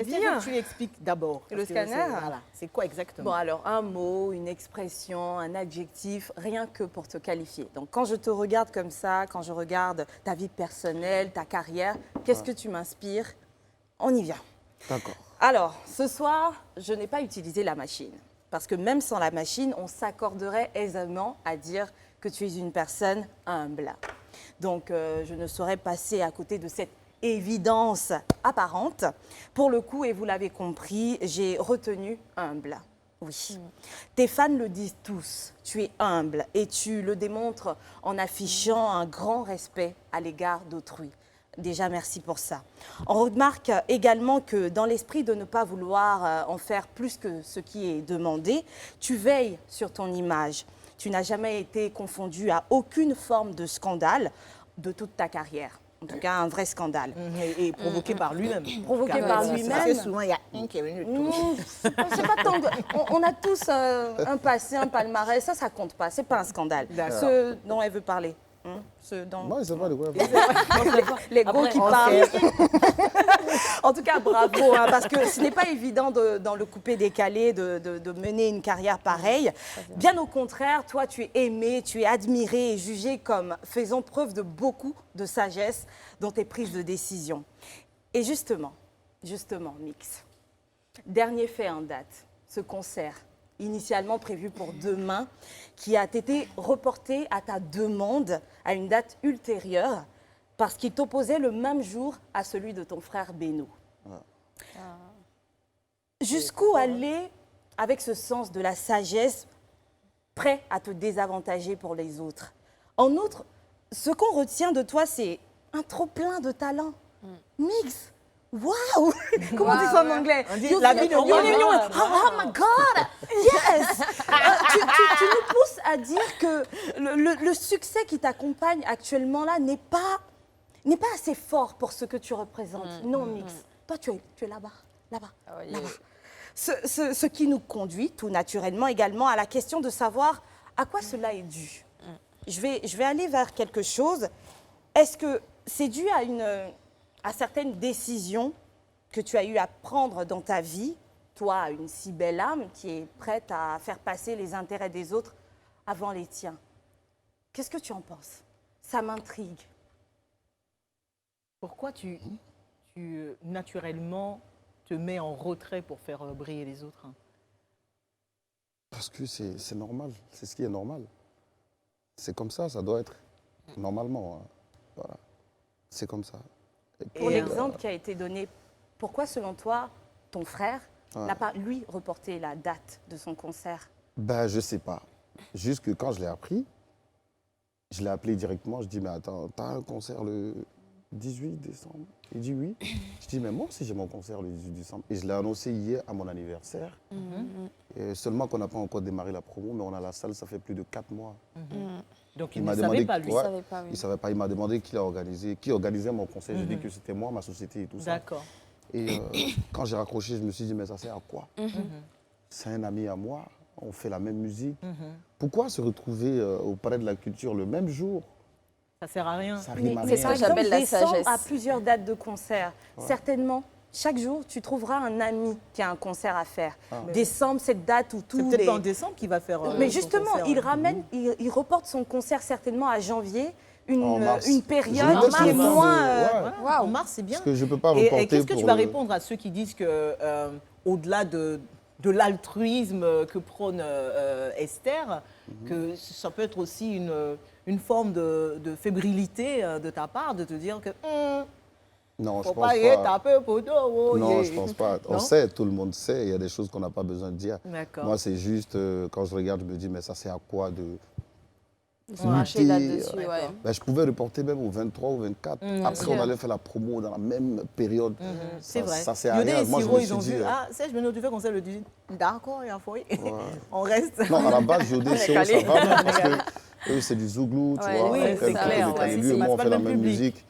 Est-ce que tu l'expliques d'abord? Le scanner? Voilà. C'est quoi exactement? Bon, alors, un mot, une expression, un adjectif, rien que pour te qualifier. Donc, quand je te regarde comme ça, quand je regarde ta vie personnelle, ta carrière, qu'est-ce que tu m'inspires? On y vient. D'accord. Alors, ce soir, je n'ai pas utilisé la machine. Parce que même sans la machine, on s'accorderait aisément à dire que tu es une personne humble. Donc, je ne saurais passer à côté de cette évidence apparente. Pour le coup, et vous l'avez compris, j'ai retenu humble. Oui. Tes fans le disent tous, tu es humble et tu le démontres en affichant un grand respect à l'égard d'autrui. Déjà, merci pour ça. On remarque également que dans l'esprit de ne pas vouloir en faire plus que ce qui est demandé, tu veilles sur ton image. Tu n'as jamais été confondu à aucune forme de scandale de toute ta carrière. En tout cas, un vrai scandale. Et provoqué par lui-même. Provoqué par lui-même. Assez souvent, il y a un qui est venu tout. C'est pas tant on a tous un passé, un palmarès, ça compte pas. C'est pas un scandale. D'accord. Ce dont elle veut parler. Ce dont... Moi, je sais pas de quoi elle parle. Les gros qui parlent. En tout cas, bravo, hein, parce que ce n'est pas évident dans le coupé-décalé de mener une carrière pareille. Bien au contraire, toi, tu es aimé, tu es admiré et jugé comme faisant preuve de beaucoup de sagesse dans tes prises de décision. Et justement, Mix, dernier fait en date, ce concert, initialement prévu pour demain, qui a été reporté à ta demande à une date ultérieure parce qu'il t'opposait le même jour à celui de ton frère Beno. Jusqu'où aller avec ce sens de la sagesse, prêt à te désavantager pour les autres? En outre, ce qu'on retient de toi, c'est un trop-plein de talent. Mix. Waouh! Comment on dit ça en anglais? On dit la vie de Oh my God! Yes! Tu nous pousses à dire que le succès qui t'accompagne actuellement là n'est pas assez fort pour ce que tu représentes. Non, Mix. Toi, tu es là-bas, là-bas, là-bas. Ce qui nous conduit tout naturellement également à la question de savoir à quoi cela est dû. Je vais aller vers quelque chose. Est-ce que c'est dû à certaines décisions que tu as eu à prendre dans ta vie, toi, une si belle âme qui est prête à faire passer les intérêts des autres avant les tiens? Qu'est-ce que tu en penses? Ça m'intrigue. Pourquoi tu naturellement te mets en retrait pour faire briller les autres? Parce que c'est normal, c'est ce qui est normal. C'est comme ça doit être, normalement. Hein. Voilà. C'est comme ça. Pour l'exemple qui a été donné, pourquoi, selon toi, ton frère n'a pas, lui, reporté la date de son concert? Ben, je sais pas. Juste que quand je l'ai appris, je l'ai appelé directement. Je dis, mais attends, t'as un concert le 18 décembre? Il dit oui. Je dis, mais moi aussi, j'ai mon concert le 18 décembre. Et je l'ai annoncé hier à mon anniversaire. Et seulement qu'on n'a pas encore démarré la promo, mais on a la salle, ça fait plus de 4 mois. Donc il ne savait pas, lui. Ouais, il ne savait pas. Il m'a demandé qui organisait mon concert. J'ai dit que c'était moi, ma société et tout ça. D'accord. Et quand j'ai raccroché, je me suis dit, mais ça sert à quoi? C'est un ami à moi, on fait la même musique. Pourquoi se retrouver au Palais de la Culture le même jour? Ça sert à rien. Ça rime à Mais rien. par exemple, j'appelle la décembre sagesse. à plusieurs dates de concert. Certainement, chaque jour, tu trouveras un ami qui a un concert à faire. Décembre, cette date où C'est tous peut-être les... pas en décembre qu'il va faire. Mais son justement, concert, il ouais. ramène, il reporte son concert certainement à janvier, En mars. une Je période vais mettre qui est le temps de- moins... ouais. Voilà, en mars, c'est bien. Parce que je ne peux pas Et reporter qu'est-ce que tu pour vas le- répondre à ceux qui disent que, au-delà de l'altruisme que prône Esther, que ça peut être aussi une forme de fébrilité de ta part, de te dire que Non, je faut pense pas y être pas. un peu poteau. Non, je pense pas. On Non? sait, tout le monde sait. Il y a des choses qu'on n'a pas besoin de dire. D'accord. Moi, c'est juste, quand je regarde, je me dis, mais ça sert à quoi de Se marcher lutter, là-dessus, ouais. Ben, je pouvais reporter même au 23 ou 24. Après, on allait faire la promo dans la même période. C'est Ça- vrai. Ça sert à Yodé rien. et Moi, je Siro, me ils suis ont dit... vu. Ah, Serge Benoît, tu fais concert le 18. D'accord, il y a un foyer. On reste. Non, à la base, Jodé, Siro, ça calé. va parce que eux, c'est du zouglou, tu Ouais, vois. oui, Après, c'est le clair, côté ouais. décalé, C'est lui, moi, on pas fait le la même même public. musique.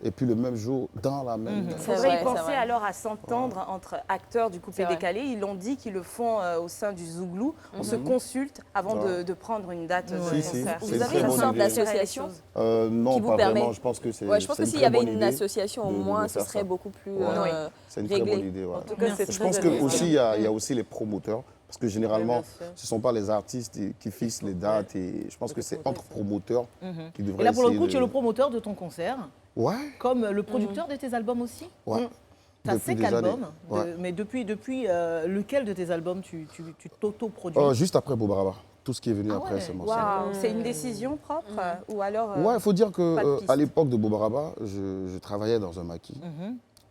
et puis le même jour, dans la même... Il C'est faudrait vrai, y c'est penser vrai. alors à s'entendre entre acteurs du coupé C'est vrai. décalé. Ils l'ont dit qu'ils le font au sein du Zouglou. On se consulte avant Ouais. de prendre une date de Si, si. concert. C'est Vous une avez très une bonne sorte idée. d'association Non, qui vous pas permet- vraiment. Je pense que c'est Ouais, je pense que une s'il y très avait bonne une idée association, au de moins, ce faire serait ça. beaucoup plus Ouais. C'est une très réglé. bonne idée. Ouais. En tout cas, c'est Je très pense que intéressant. aussi il y a aussi les promoteurs, parce que généralement, bien sûr. ce ne sont pas les artistes qui fixent les dates, et je pense que c'est entre promoteurs qui devraient Et là, pour le essayer coup, de... tu es le promoteur de ton concert, Ouais, comme le producteur de tes albums aussi. ouais. Tu as Depuis 5 des années. albums, Ouais. mais depuis lequel de tes albums tu t'auto-produis Juste après Bobara, tout ce qui est venu Ah après, ouais. c'est moi. Waouh, c'est une décision propre ou alors Ouais, il faut dire pas de que piste. à l'époque de Bobaraba, je travaillais dans un maquis.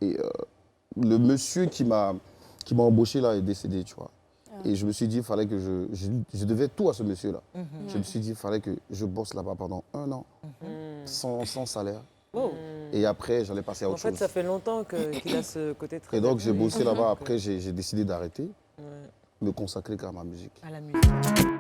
Et le monsieur qui m'a embauché là est décédé, tu vois. Et je me suis dit, il fallait que je devais tout à ce monsieur-là. Je me suis dit, il fallait que je bosse là-bas pendant 1 an, sans salaire. Oh. Et après, j'allais passer à En autre fait, chose. ça fait longtemps qu'il a ce côté très... Et donc, j'ai bossé là-bas. Donc, Après, j'ai décidé d'arrêter, ouais. me consacrer qu'à ma musique. À la musique.